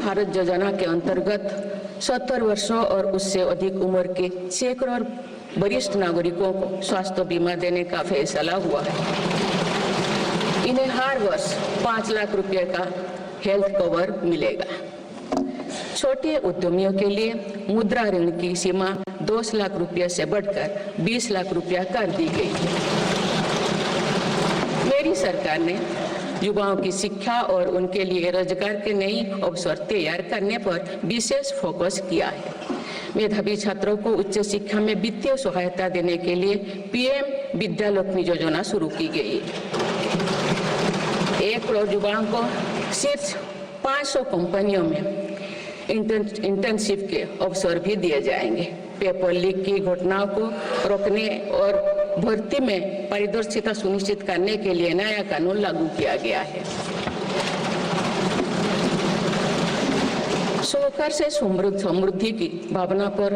भारत योजना के अंतर्गत 70 वर्षों और उससे अधिक उम्र के 6 करोड़ वरिष्ठ नागरिकों को स्वास्थ्य बीमा देने का फैसला हुआ है। इन्हें हर वर्ष 5 लाख रुपए का हेल्थ कवर मिलेगा। छोटे उद्यमियों के लिए मुद्रा ऋण की सीमा 10 लाख रुपए से बढ़कर 20 लाख रुपया कर दी गई है। मेरी सरकार ने युवाओं की शिक्षा और उनके लिए रोजगार के नए अवसर तैयार करने पर विशेष फोकस किया है। मेधावी छात्रों को उच्च शिक्षा में वित्तीय सहायता देने के लिए पीएम विद्यालक्ष्मी योजना शुरू की गई है। 1 करोड़ युवाओं को शीर्ष 500 कंपनियों में इंटर्नशिप के अवसर भी दिए जाएंगे। पेपर लीक की घटनाओं को रोकने और भर्ती में पारदर्शिता सुनिश्चित करने के लिए नया कानून लागू किया गया है। सहकार से समृद्धि की भावना पर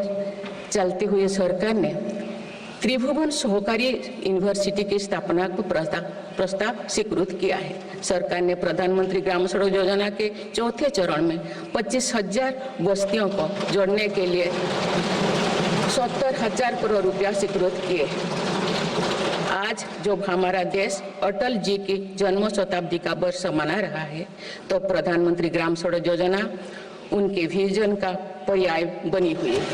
चलते हुए सरकार ने त्रिभुवन सहकारी यूनिवर्सिटी की स्थापना को प्रस्ताव स्वीकृत किया है। सरकार ने प्रधानमंत्री ग्राम सड़क योजना के चौथे चरण में 25,000 बस्तियों को जोड़ने के लिए 70,000 करोड़ रुपया स्वीकृत किए। आज जब हमारा देश अटल जी की जन्म शताब्दी का वर्ष मना रहा है, तो प्रधानमंत्री ग्राम सड़क योजना उनके विजन का पर्याय बनी हुई है।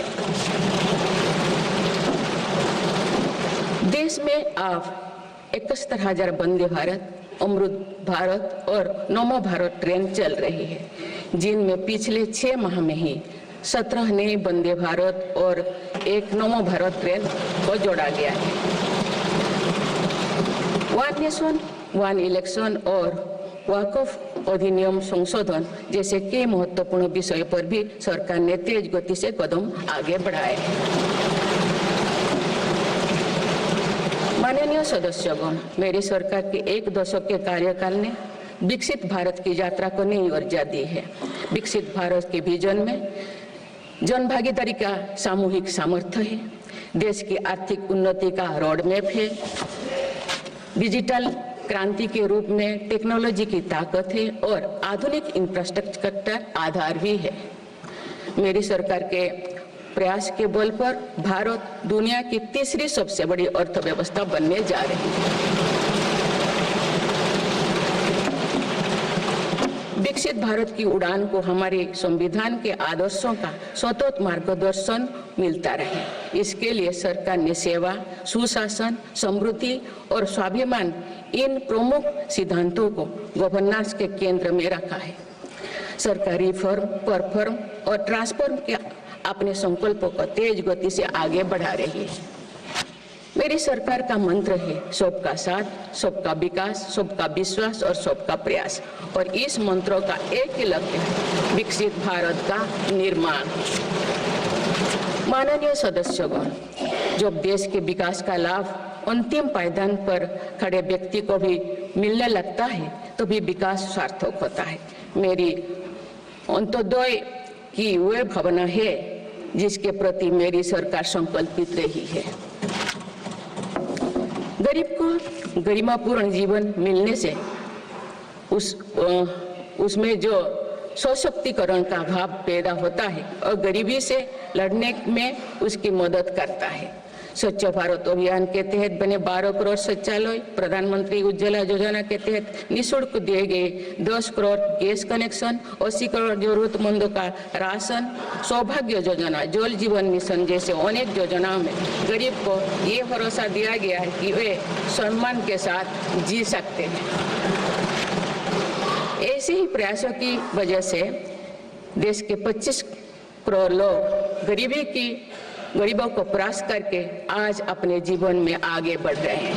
देश में अब 71,000 वंदे भारत, अमृत भारत और नमो भारत ट्रेन चल रही है, जिनमें पिछले 6 माह में ही 17 नए वंदे भारत और 1 नमो भारत ट्रेन को जोड़ा गया है। वन नेशन वन इलेक्शन और वक्फ अधिनियम संशोधन जैसे कई महत्वपूर्ण विषय पर भी सरकार ने तेज गति से कदम आगे बढ़ाए हैं। माननीय सदस्यगण, मेरी सरकार के 1 दशक के कार्यकाल ने विकसित भारत की यात्रा को नई ऊर्जा दी है। विकसित भारत के विजन में जन भागीदारी का सामूहिक सामर्थ्य है, देश की आर्थिक उन्नति का रोड मैप है, डिजिटल क्रांति के रूप में टेक्नोलॉजी की ताकत है और आधुनिक इंफ्रास्ट्रक्चर आधार भी है। मेरी सरकार के प्रयास के बल पर भारत दुनिया की तीसरी सबसे बड़ी अर्थव्यवस्था बनने जा रही है। विकसित भारत की उड़ान को हमारे संविधान के आदर्शों का सतत मार्गदर्शन मिलता रहे, इसके लिए सरकार ने सेवा, सुशासन, समृद्धि और स्वाभिमान इन प्रमुख सिद्धांतों को गवर्नेंस के केंद्र में रखा है। सरकारी फर्म, परफॉर्म और ट्रांसफॉर्म के अपने संकल्पों को तेज गति से आगे बढ़ा रही है। मेरी सरकार का मंत्र है सबका साथ, सबका विकास, सबका विश्वास और सबका प्रयास, और इस मंत्रों का एक ही लक्ष्य है विकसित भारत का निर्माण। माननीय सदस्यगण, जब देश के विकास का लाभ अंतिम पायदान पर खड़े व्यक्ति को भी मिलने लगता है, तो भी विकास सार्थक होता है। मेरी अंत्योदय की वह भावना है जिसके प्रति मेरी सरकार संकल्पित रही है। गरीब को गरिमापूर्ण जीवन मिलने से उसमें जो सशक्तिकरण का भाव पैदा होता है और गरीबी से लड़ने में उसकी मदद करता है। स्वच्छ भारत अभियान के तहत बने 12 करोड़ शौचालय, प्रधानमंत्री उज्ज्वला योजना के तहत निःशुल्क दिए गए 10 करोड़ गैस कनेक्शन, 80 करोड़ जरूरतमंदों का राशन, सौभाग्य योजना, जल जीवन मिशन जैसे अनेक योजनाओं में गरीब को ये भरोसा दिया गया है कि वे सम्मान के साथ जी सकते हैं। ऐसे ही प्रयासों की वजह से देश के 25 करोड़ लोग गरीबों को परास्त करके आज अपने जीवन में आगे बढ़ रहे हैं।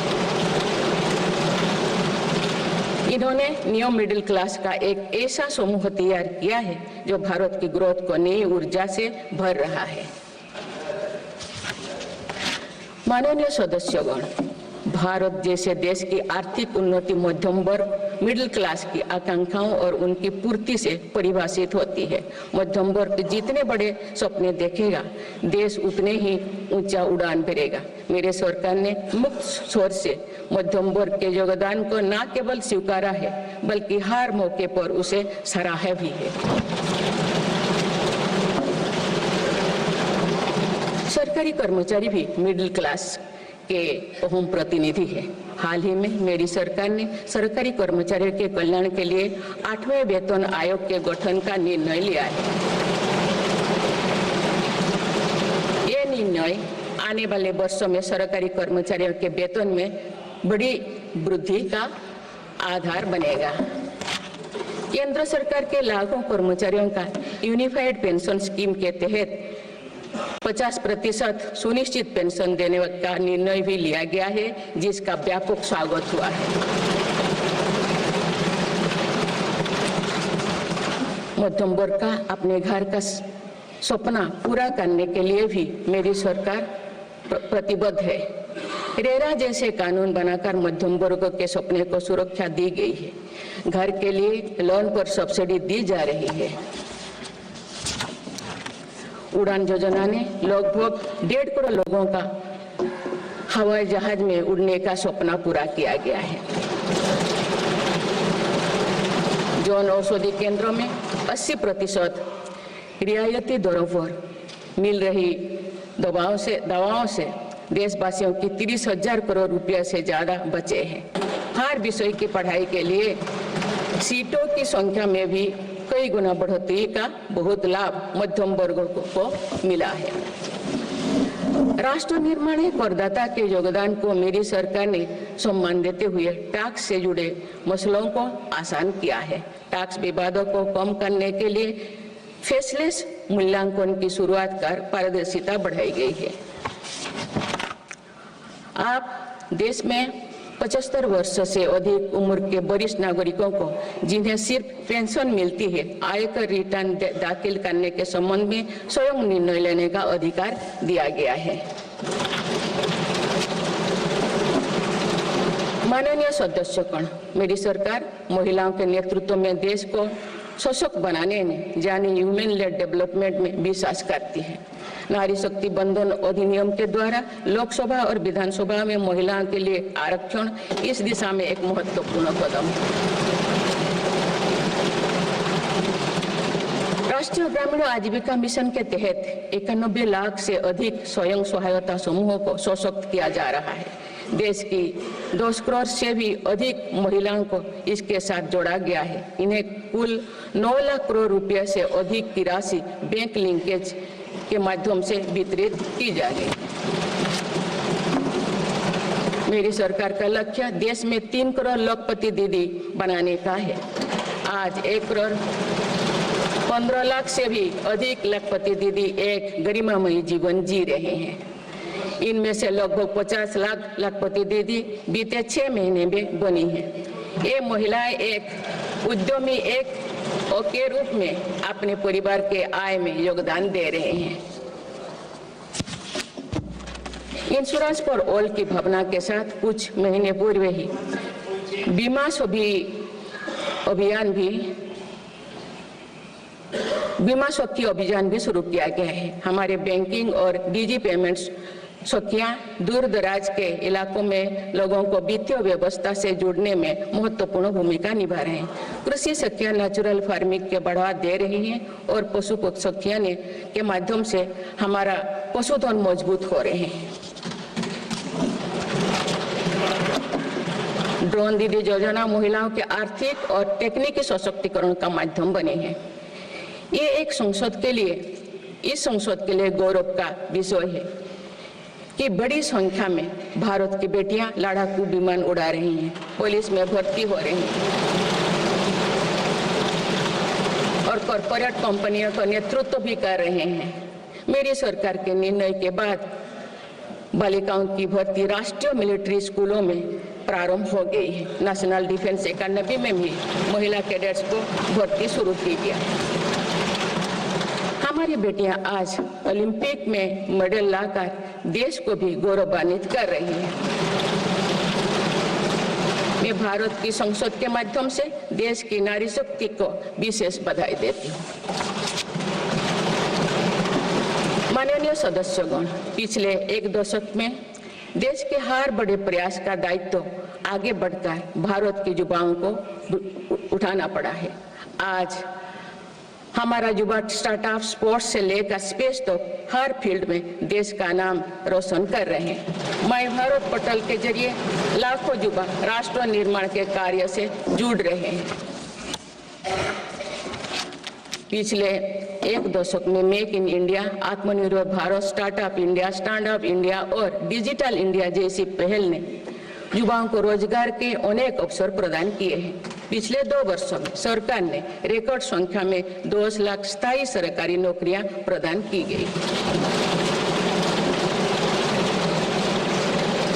इन्होंने न्यू मिडिल क्लास का एक ऐसा समूह तैयार किया है जो भारत की ग्रोथ को नई ऊर्जा से भर रहा है। माननीय सदस्यगण, भारत जैसे देश की आर्थिक उन्नति मध्यम वर्ग मिडिल क्लास की आकांक्षाओं और उनकी पूर्ति से परिभाषित होती है। मध्यम वर्ग जितने बड़े सपने देखेगा, देश उतने ही ऊंचा उड़ान भरेगा। मेरे सरकार ने मुक्त स्वर से मध्यम वर्ग के योगदान को न केवल स्वीकारा है, बल्कि हर मौके पर उसे सराहा भी है। सरकारी कर्मचारी भी मिडिल क्लास के अहम प्रतिनिधि है। हाल ही में मेरी सरकार ने सरकारी कर्मचारियों के कल्याण के लिए 8वें वेतन आयोग के गठन का निर्णय लिया है। ये निर्णय आने वाले वर्षों में सरकारी कर्मचारियों के वेतन में बड़ी वृद्धि का आधार बनेगा। केंद्र सरकार के लाखों कर्मचारियों का यूनिफाइड पेंशन स्कीम के तहत 50% सुनिश्चित पेंशन देने का निर्णय भी लिया गया है, जिसका व्यापक स्वागत हुआ है। मध्यम वर्ग का अपने घर का सपना पूरा करने के लिए भी मेरी सरकार प्रतिबद्ध है। रेरा जैसे कानून बनाकर मध्यम वर्ग के सपने को सुरक्षा दी गई है। घर के लिए लोन पर सब्सिडी दी जा रही है। उड़ान योजना ने लगभग 1.5 करोड़ लोगों का हवाई जहाज में उड़ने का सपना पूरा किया गया है। जन औषधि केंद्रों में 80% रियायती दरों पर मिल रही दवाओं से देशवासियों की 30,000 करोड़ रुपए से ज्यादा बचे हैं। हर विषय की पढ़ाई के लिए सीटों की संख्या में भी कई गुना बढ़ोतरी का बहुत लाभ मध्यम वर्ग को मिला है। राष्ट्र निर्माण में करदाता के योगदान को मेरी सरकार ने सम्मान देते हुए टैक्स से जुड़े मसलों को आसान किया है। टैक्स विवादों को कम करने के लिए फेसलेस मूल्यांकन की शुरुआत कर पारदर्शिता बढ़ाई गई है। आप देश में 75 वर्ष से अधिक उम्र के वरिष्ठ नागरिकों को जिन्हें सिर्फ पेंशन मिलती है, आयकर रिटर्न दाखिल करने के संबंध में स्वयं निर्णय लेने का अधिकार दिया गया है। माननीय सदस्यगण, मेरी सरकार महिलाओं के नेतृत्व में देश को सशक्त बनाने में यानी ह्यूमन लेड डेवलपमेंट में विश्वास करती है। नारी शक्ति बंधन अधिनियम के द्वारा लोकसभा और विधानसभा में महिलाओं के लिए आरक्षण इस दिशा में एक महत्वपूर्ण कदम है। राष्ट्रीय ग्रामीण आजीविका मिशन के तहत 91 लाख से अधिक स्वयं सहायता समूहों को सशक्त किया जा रहा है। देश की 10 करोड़ से भी अधिक महिलाओं को इसके साथ जोड़ा गया है। इन्हें कुल 9 लाख करोड़ रुपए से अधिक की राशि बैंक लिंकेज के माध्यम से वितरित की जा रही है। मेरी सरकार का लक्ष्य देश में 3 करोड़ लखपति दीदी बनाने का है। आज 1 करोड़ 15 लाख से भी अधिक लखपति दीदी एक गरिमामयी जीवन जी रहे हैं। इनमें से लगभग 50 लाख लखपति दीदी बीते 6 महीने में बनी हैं। ये महिलाएं एक उद्यमी के रूप में अपने परिवार के आय में योगदान दे रहे हैं। इंश्योरेंस फॉर ऑल की भावना के साथ कुछ महीने पूर्व ही बीमा सखी अभियान भी शुरू किया गया है। हमारे बैंकिंग और डिजी पेमेंट्स सखियां दूर दराज के इलाकों में लोगों को वित्तीय व्यवस्था से जुड़ने में महत्वपूर्ण भूमिका निभा रहे हैं। कृषि सखियां नेचुरल फार्मिंग के बढ़ावा दे रही हैं और पशु सखियां के माध्यम से हमारा पशुधन मजबूत हो रहे हैं। ड्रोन दीदी योजना महिलाओं के आर्थिक और तकनीकी सशक्तिकरण का माध्यम बने हैं। ये इस संसद के लिए गौरव का विषय है कि बड़ी संख्या में भारत की बेटियां लड़ाकू विमान उड़ा रही हैं, पुलिस में भर्ती हो रही हैं और कॉर्पोरेट कंपनियों का नेतृत्व भी कर रहे हैं। मेरी सरकार के निर्णय के बाद बालिकाओं की भर्ती राष्ट्रीय मिलिट्री स्कूलों में प्रारंभ हो गई है। नेशनल डिफेंस एकेडमी में भी महिला कैडेट्स को भर्ती शुरू की गई। हमारी बेटियां आज ओलंपिक में मेडल लाकर देश को भी गौरवान्वित कर रही हैं। मैं भारत की संसद के माध्यम से देश की नारी शक्ति को विशेष बधाई देती हूँ। माननीय सदस्यगण, पिछले एक दशक में देश के हर बड़े प्रयास का दायित्व आगे बढ़कर भारत के युवाओं को उठाना पड़ा है। आज हमारा युवा स्टार्टअप स्पोर्ट्स से लेकर स्पेस तक हर फील्ड में देश का नाम रोशन कर रहे हैं। माय भारत पोर्टल के जरिए लाखों युवा राष्ट्र निर्माण के कार्य से जुड़ रहे हैं। पिछले एक दशक में मेक इन इंडिया, आत्मनिर्भर Bharat, startup India, stand up India और डिजिटल इंडिया जैसी पहल ने युवाओं को रोजगार के अनेक अवसर प्रदान किए हैं। पिछले 2 वर्षों में सरकार ने रिकॉर्ड संख्या में 10 लाख स्थायी सरकारी नौकरियां प्रदान की गई।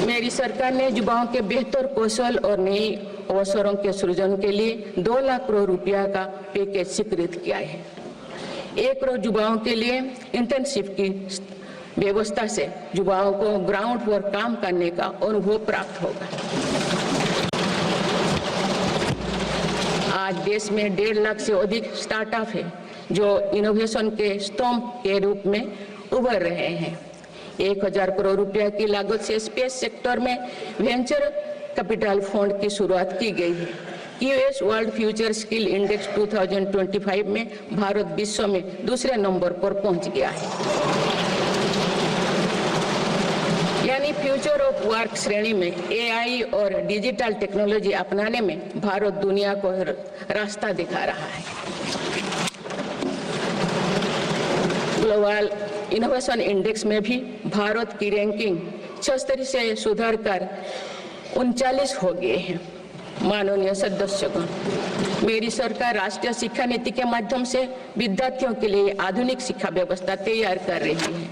मेरी सरकार ने युवाओं के बेहतर कौशल और नई अवसरों के सृजन के लिए 2 लाख करोड़ रुपया का पैकेज स्वीकृत किया है। 1 करोड़ युवाओं के लिए इंटर्नशिप की व्यवस्था से युवाओं को ग्राउंड पर काम करने का अनुभव प्राप्त होगा। आज देश में 1.5 लाख से अधिक स्टार्टअप है जो इनोवेशन के स्तंभ के रूप में उभर रहे हैं। 1000 करोड़ रुपया की लागत से स्पेस सेक्टर में वेंचर कैपिटल फंड की शुरुआत की गई है। US world future skill index 2025 में भारत विश्व में दूसरे नंबर पर पहुंच गया है। यानी फ्यूचर ऑफ वर्क श्रेणी में एआई और डिजिटल टेक्नोलॉजी अपनाने में भारत दुनिया को रास्ता दिखा रहा है। ग्लोबल इनोवेशन इंडेक्स में भी भारत की रैंकिंग 76 से सुधरकर 39 हो गए हैं। माननीय सदस्यगण, मेरी सरकार राष्ट्रीय शिक्षा नीति के माध्यम से विद्यार्थियों के लिए आधुनिक शिक्षा व्यवस्था तैयार कर रही है।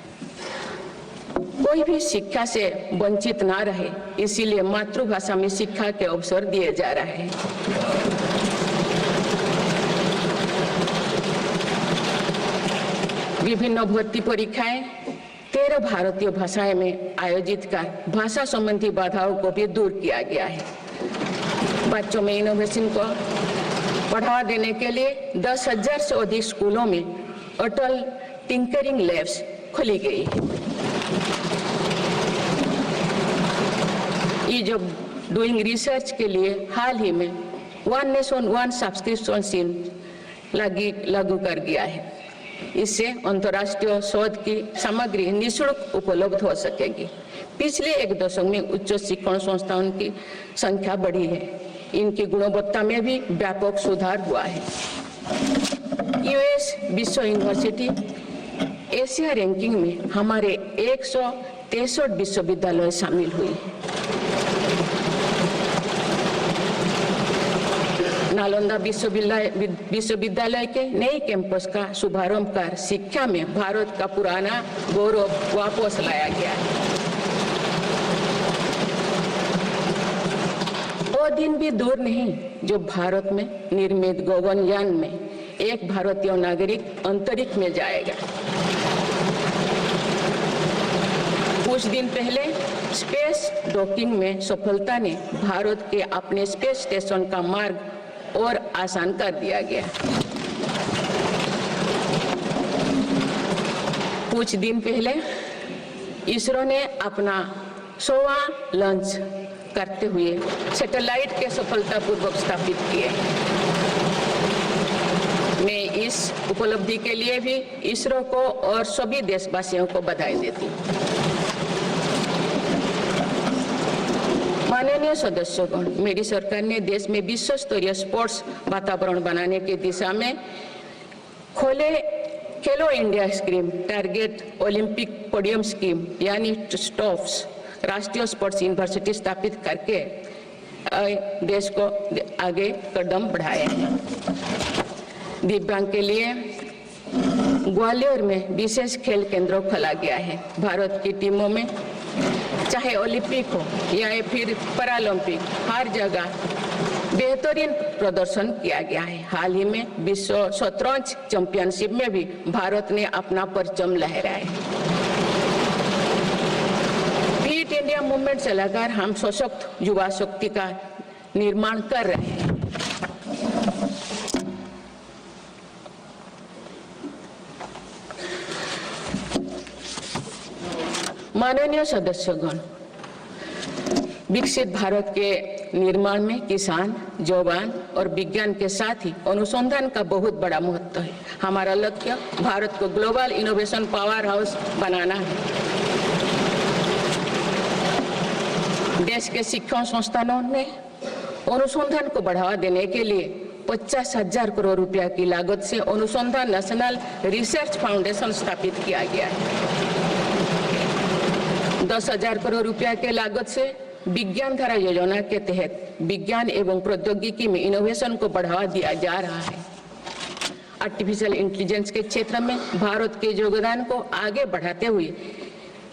कोई भी शिक्षा से वंचित ना रहे, इसीलिए मातृभाषा में शिक्षा के अवसर दिए जा रहे हैं। विभिन्न भर्ती परीक्षाएं 13 भारतीय भाषाएं में आयोजित कर भाषा संबंधी बाधाओं को भी दूर किया गया है। बच्चों में इनोवेशन को बढ़ावा देने के लिए 10,000 से अधिक स्कूलों में अटल टिंकरिंग लैब्स खोली गई है। ईज ऑफ डूइंग रिसर्च के लिए हाल ही में 1 नेशन 1 सब्सक्रिप्शन स्कीम लागू कर दिया है। इससे अंतर्राष्ट्रीय शोध की सामग्री निःशुल्क उपलब्ध हो सकेगी। पिछले एक दशक में उच्च शिक्षण संस्थाओं की संख्या बढ़ी है। इनकी गुणवत्ता में भी व्यापक सुधार हुआ है। यूएस विश्व यूनिवर्सिटी एशिया रैंकिंग में हमारे 163 विश्वविद्यालय शामिल हुए हैं। नालंदा विश्वविद्यालय के नए कैंपस का शुभारंभ कर शिक्षा में भारत का पुराना गौरव वापस लाया गया है। वो दिन भी दूर नहीं जो भारत में निर्मित गगनयान में एक भारतीय नागरिक अंतरिक्ष में जाएगा। कुछ दिन पहले स्पेस डॉकिंग में सफलता ने भारत के अपने स्पेस स्टेशन का मार्ग और आसान कर दिया गया। कुछ दिन पहले इसरो ने अपना 100वां लॉन्च करते हुए सैटेलाइट के सफलतापूर्वक स्थापित किए। मैं इस उपलब्धि के लिए भी इसरो को और सभी देशवासियों को बधाई देती हूँ। माननीय सदस्यगण, मेरी सरकार ने देश में विश्व स्तरीय स्पोर्ट्स वातावरण बनाने की दिशा में खेलो India scheme, target Olympic podium scheme यानी स्टॉप्स राष्ट्रीय स्पोर्ट्स यूनिवर्सिटी स्थापित करके देश को आगे कदम बढ़ाए हैं। दिव्यांग के लिए ग्वालियर में विशेष खेल केंद्र खोला गया है। भारत की टीमों में चाहे ओलंपिक हो या फिर पैरालंपिक, हर जगह बेहतरीन प्रदर्शन किया गया है। हाल ही में विश्व शतरंज चैंपियनशिप में भी भारत ने अपना परचम लहराया। फिट इंडिया मूवमेंट चलाकर हम सशक्त युवा शक्ति का निर्माण कर रहे हैं। माननीय सदस्यगण, विकसित भारत के निर्माण में किसान, जवान और विज्ञान के साथ ही अनुसंधान का बहुत बड़ा महत्व है। हमारा लक्ष्य भारत को ग्लोबल इनोवेशन पावर हाउस बनाना है। देश के शिक्षण संस्थानों में अनुसंधान को बढ़ावा देने के लिए 50,000 करोड़ रुपया की लागत से अनुसंधान नेशनल रिसर्च फाउंडेशन स्थापित किया गया है। 10,000 करोड़ रुपया के लागत से विज्ञान धारा योजना के तहत विज्ञान एवं प्रौद्योगिकी में इनोवेशन को बढ़ावा दिया जा रहा है। आर्टिफिशियल इंटेलिजेंस के क्षेत्र में भारत के योगदान को आगे बढ़ाते हुए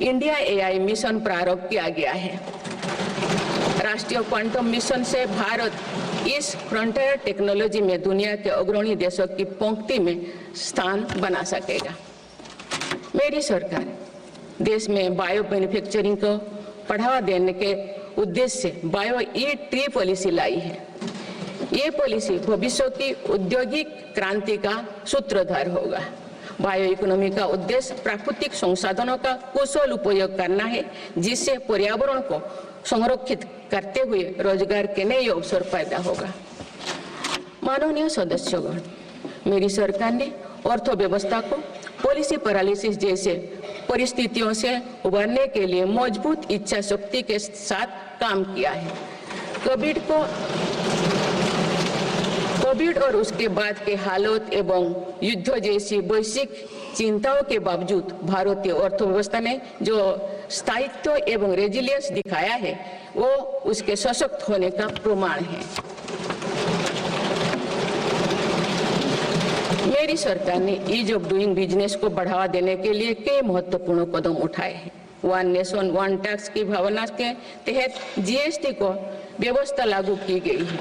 इंडिया एआई मिशन प्रारंभ किया गया है। राष्ट्रीय क्वांटम मिशन से भारत इस फ्रंटियर टेक्नोलॉजी में दुनिया के अग्रणी देशों की पंक्ति में स्थान बना सकेगा। मेरी सरकार देश में बायो मैन्युफैक्चरिंग को बढ़ावा देने के उद्देश्य से बायो ई-ट्री पॉलिसी लाई है। ये पॉलिसी भविष्य की औद्योगिक क्रांति का सूत्रधार होगा। बायो इकोनॉमी का उद्देश्य प्राकृतिक संसाधनों का कुशल उपयोग करना है, जिससे पर्यावरण को संरक्षित करते हुए रोजगार के नए अवसर पैदा होगा। माननीय सदस्यगण, मेरी सरकार ने अर्थव्यवस्था को पॉलिसी पैरालिसिस जैसे परिस्थितियों से उबरने के लिए मजबूत इच्छा शक्ति के साथ काम किया है। कोविड और उसके बाद के हालात एवं युद्ध जैसी वैश्विक चिंताओं के बावजूद भारतीय अर्थव्यवस्था ने जो स्थायित्व एवं रेजिलियंस दिखाया है, वो उसके सशक्त होने का प्रमाण है। मेरी सरकार ने ईज ऑफ डूइंग बिजनेस को बढ़ावा देने के लिए कई महत्वपूर्ण कदम उठाए हैं। वन नेशन वन टैक्स की भावना के तहत जीएसटी को व्यवस्था लागू की गई है,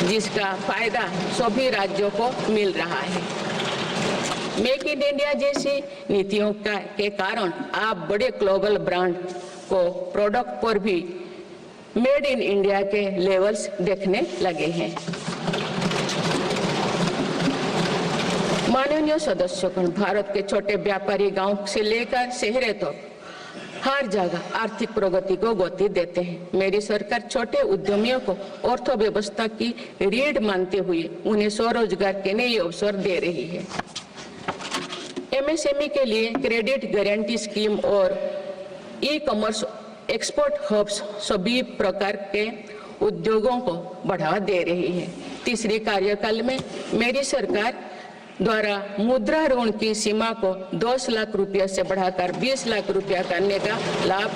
जिसका फायदा सभी राज्यों को मिल रहा है। मेक इन इंडिया जैसी नीतियों के कारण आप बड़े ग्लोबल ब्रांड को प्रोडक्ट पर भी मेड इन इंडिया के लेवल्स देखने लगे हैं। माननीय सदस्यगण, भारत के छोटे व्यापारी गांव से लेकर शहरों तक हर जगह आर्थिक प्रगति को गति देते हैं। मेरी सरकार छोटे उद्यमियों को अर्थव्यवस्था की रीढ़ मानते हुए उन्हें स्वरोजगार के नए अवसर दे रही है। एमएसएमई के लिए क्रेडिट गारंटी स्कीम और ई कॉमर्स एक्सपोर्ट हब्स सभी प्रकार के उद्योगों को बढ़ावा दे रही है। तीसरी कार्यकाल में मेरी सरकार द्वारा मुद्रा ऋण की सीमा को 10 लाख रुपये से बढ़ाकर 20 लाख रुपया करने का लाभ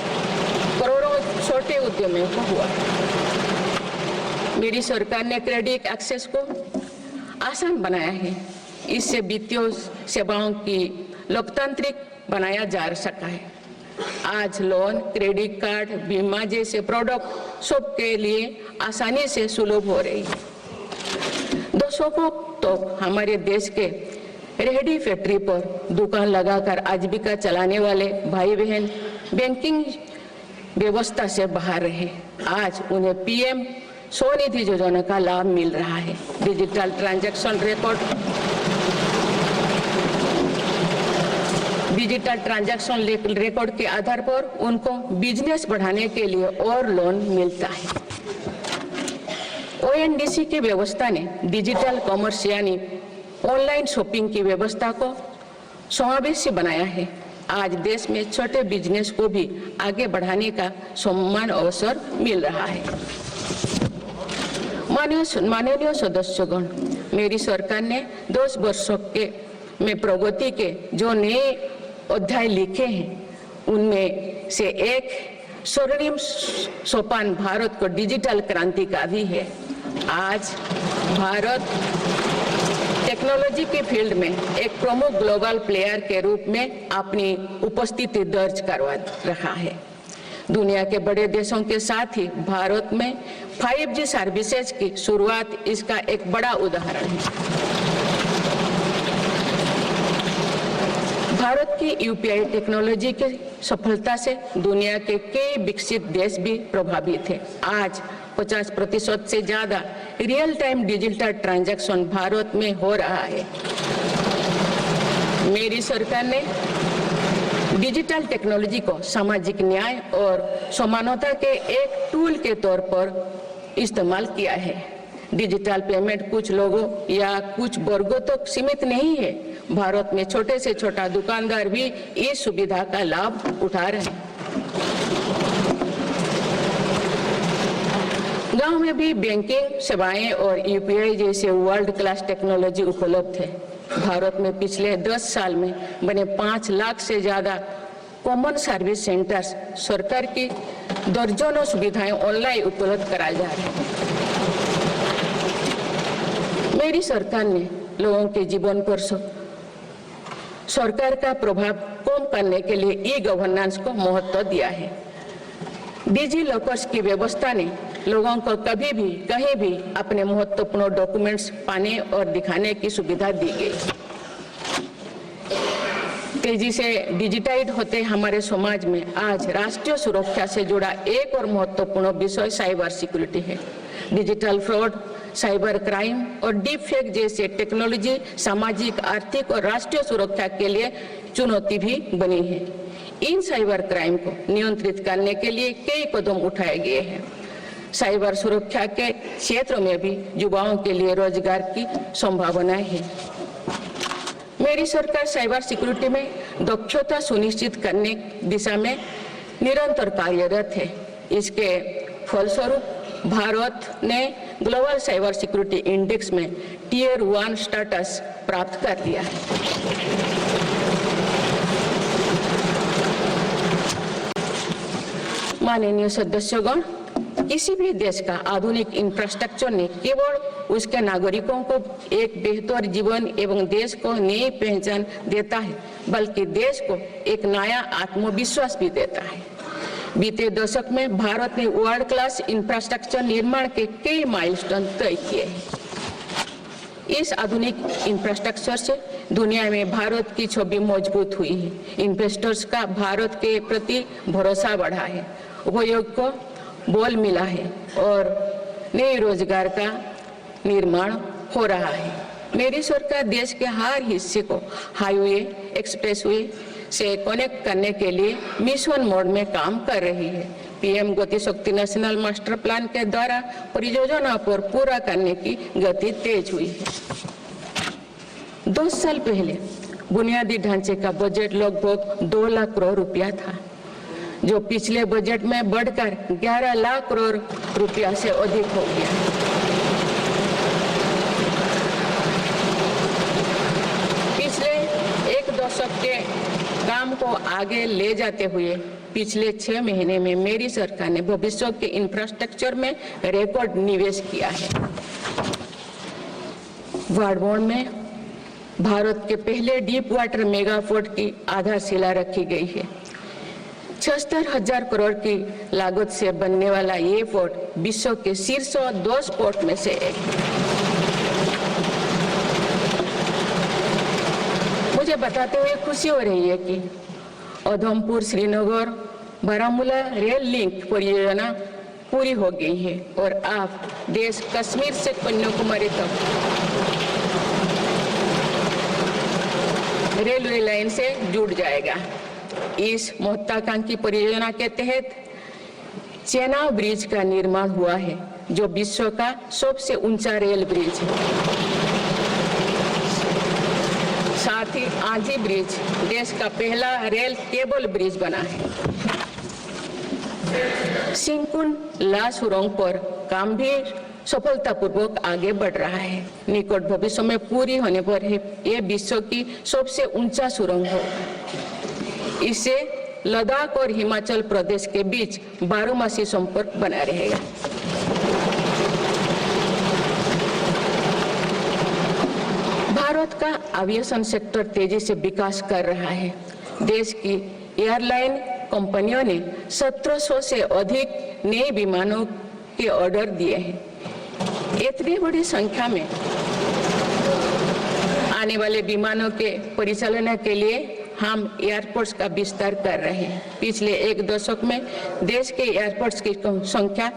करोड़ों छोटे उद्यमियों को हुआ। मेरी सरकार ने क्रेडिट एक्सेस को आसान बनाया है। इससे वित्तीय सेवाओं की लोकतांत्रिक बनाया जा सका है। आज लोन, क्रेडिट कार्ड, बीमा जैसे प्रोडक्ट सबके लिए आसानी से सुलभ हो रही है। दशकों तो हमारे देश के रेहड़ी फैक्ट्री पर दुकान लगाकर आजीविका चलाने वाले भाई बहन बैंकिंग व्यवस्था से बाहर रहे। आज उन्हें पीएम स्वनिधि योजना का लाभ मिल रहा है। डिजिटल ट्रांजैक्शन रिकॉर्ड के आधार पर उनको बिजनेस बढ़ाने के लिए और लोन मिलता है। ओएनडीसी की व्यवस्था ने डिजिटल कॉमर्स यानी ऑनलाइन शॉपिंग की व्यवस्था को समावेशी बनाया है। आज देश में छोटे बिजनेस को भी आगे बढ़ाने का समान अवसर मिल रहा है। माननीय सदस्यगण, मेरी सरकार ने 10 वर्षों में प्रगति के जो नए अध्याय लिखे हैं, उनमें से एक स्वर्णिम सोपान भारत को डिजिटल क्रांति का भी है। आज भारत टेक्नोलॉजी के फील्ड में एक प्रमुख ग्लोबल प्लेयर के रूप में अपनी उपस्थिति दर्ज करवा रहा है। दुनिया के बड़े देशों के साथ ही भारत में 5G सर्विसेज की शुरुआत इसका एक बड़ा उदाहरण है। भारत की यूपीआई टेक्नोलॉजी की सफलता से दुनिया के कई विकसित देश भी प्रभावित हैं। आज 50% से ज्यादा real time digital transaction Bharat में हो रहा है। मेरी सरकार ने डिजिटल टेक्नोलॉजी को सामाजिक न्याय और समानता के एक टूल के तौर पर इस्तेमाल किया है। डिजिटल पेमेंट कुछ लोगों या कुछ वर्गों तक सीमित नहीं है। भारत में छोटे से छोटा दुकानदार भी इस सुविधा का लाभ उठा रहे हैं। गांव में भी बैंकिंग सेवाएं और यूपीआई जैसे वर्ल्ड क्लास टेक्नोलॉजी उपलब्ध है। भारत में पिछले 10 साल में बने 5 लाख से ज्यादा कॉमन सर्विस सेंटर्स सरकार की दर्जनों सुविधाएं ऑनलाइन उपलब्ध कराई जा रही हैं। मेरी सरकार ने लोगों के जीवन पर सरकार का प्रभाव कम करने के लिए ई गवर्नेंस को महत्व दिया है। डिजी लॉकर्स की व्यवस्था ने लोगों को कभी भी कहीं भी अपने महत्वपूर्ण डॉक्यूमेंट्स पाने और दिखाने की सुविधा दी गई। तेजी से डिजिटाइज होते हमारे समाज में आज राष्ट्रीय सुरक्षा से जुड़ा एक और महत्वपूर्ण विषय साइबर सिक्योरिटी है। डिजिटल फ्रॉड, साइबर क्राइम और डीप फेक जैसे टेक्नोलॉजी सामाजिक, आर्थिक और राष्ट्रीय सुरक्षा के लिए चुनौती भी बनी है। इन साइबर क्राइम को नियंत्रित करने के लिए कई कदम उठाए गए हैं। साइबर सुरक्षा के क्षेत्र में भी युवाओं के लिए रोजगार की संभावनाएं हैं। मेरी सरकार साइबर सिक्योरिटी में दक्षता सुनिश्चित करने दिशा में निरंतर कार्यरत है। इसके फलस्वरूप भारत ने ग्लोबल साइबर सिक्योरिटी इंडेक्स में टियर 1 स्टेटस प्राप्त कर लिया है। माननीय सदस्यगण, किसी भी देश का आधुनिक इंफ्रास्ट्रक्चर ने केवल उसके नागरिकों को एक बेहतर जीवन एवं देश को नई पहचान देता है, बल्कि देश को एक नया आत्मविश्वास भी देता है। बीते दशक में भारत ने वर्ल्ड क्लास इंफ्रास्ट्रक्चर निर्माण के कई माइलस्टोन तय किए हैं। इस आधुनिक इंफ्रास्ट्रक्चर से दुनिया में भारत की छवि मजबूत हुई है। इन्वेस्टर्स का भारत के प्रति भरोसा बढ़ा है, उपयोग को बल मिला है और नए रोजगार का निर्माण हो रहा है। मेरी सरकार देश के हर हिस्से को हाईवे, एक्सप्रेसवे से कनेक्ट करने के लिए मिशन मोड में काम कर रही है। पीएम गति शक्ति नेशनल मास्टर प्लान के द्वारा परियोजना पर पूरा करने की गति तेज हुई है। 10 साल पहले बुनियादी ढांचे का बजट लगभग 2 लाख करोड़ रुपया था, जो पिछले बजट में बढ़कर 11 लाख करोड़ रुपया से अधिक हो गया। पिछले एक दशक के काम को आगे ले जाते हुए पिछले 6 महीने में मेरी सरकार ने भविष्य के इंफ्रास्ट्रक्चर में रिकॉर्ड निवेश किया है। वाडवान में भारत के पहले डीप वाटर मेगा पोर्ट की आधारशिला रखी गई है। 76,000 करोड़ की लागत से बनने वाला ये पोर्ट विश्व के शीर्ष 10 पोर्ट में से एक है। मुझे बताते हुए खुशी हो रही है कि उधमपुर श्रीनगर बारामूला रेल लिंक परियोजना पूरी हो गई है और अब देश कश्मीर से कन्याकुमारी तक रेलवे लाइन से जुड़ जाएगा। इस महत्वाकांक्षी परियोजना के तहत चेनाब ब्रिज का निर्माण हुआ है, जो विश्व का सबसे ऊंचा रेल ब्रिज है। साथ ही आंधी ब्रिज देश का पहला रेल केबल ब्रिज बना है। सिंकुन ला सुरंग पर काम भी सफलतापूर्वक आगे बढ़ रहा है। निकट भविष्य में पूरी होने पर यह विश्व की सबसे ऊंचा सुरंग होगा। इससे लद्दाख और हिमाचल प्रदेश के बीच 12मासी संपर्क बना रहेगा। भारत का एविएशन सेक्टर तेजी से विकास कर रहा है। देश की एयरलाइन कंपनियों ने 1700 से अधिक नए विमानों के ऑर्डर दिए हैं। इतनी बड़ी संख्या में आने वाले विमानों के परिचालन के लिए हम एयरपोर्ट्स का विस्तार कर रहे हैं। पिछले एक दशक में देश के एयरपोर्ट्स की संख्या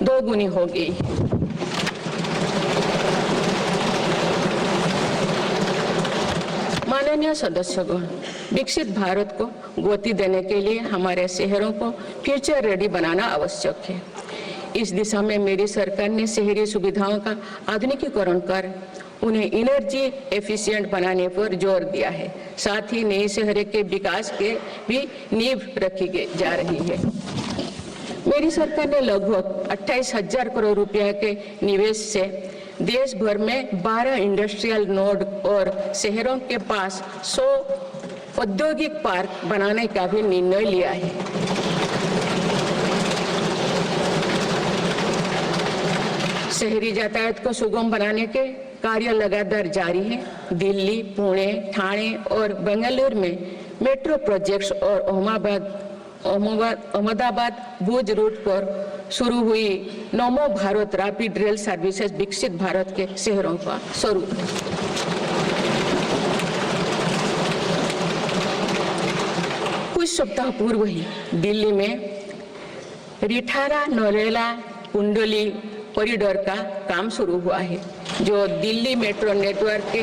दोगुनी हो गई। माननीय सदस्यगण, विकसित भारत को गति देने के लिए हमारे शहरों को फ्यूचर रेडी बनाना आवश्यक है। इस दिशा में मेरी सरकार ने शहरी सुविधाओं का आधुनिकीकरण कर उन्हें एनर्जी एफिशिएंट बनाने पर जोर दिया है। साथ ही नए शहर के विकास के भी नींव रखी जा रही है। मेरी सरकार ने लगभग 28,000 करोड़ रुपया के निवेश से देश भर में 12 इंडस्ट्रियल नोड और शहरों के पास 100 औद्योगिक पार्क बनाने का भी निर्णय लिया है। शहरी यातायात को सुगम बनाने के कार्य लगातार जारी है। दिल्ली, पुणे, ठाणे और बेंगलुरु में मेट्रो प्रोजेक्ट्स और अहमदाबाद भुज रूट पर शुरू हुई नमो भारत रैपिड रेल सर्विसेज विकसित भारत के शहरों का स्वरूप है। कुछ सप्ताह पूर्व ही दिल्ली में रिठारा नरेला कुंडली कॉरिडोर का काम शुरू हुआ है, जो दिल्ली मेट्रो नेटवर्क के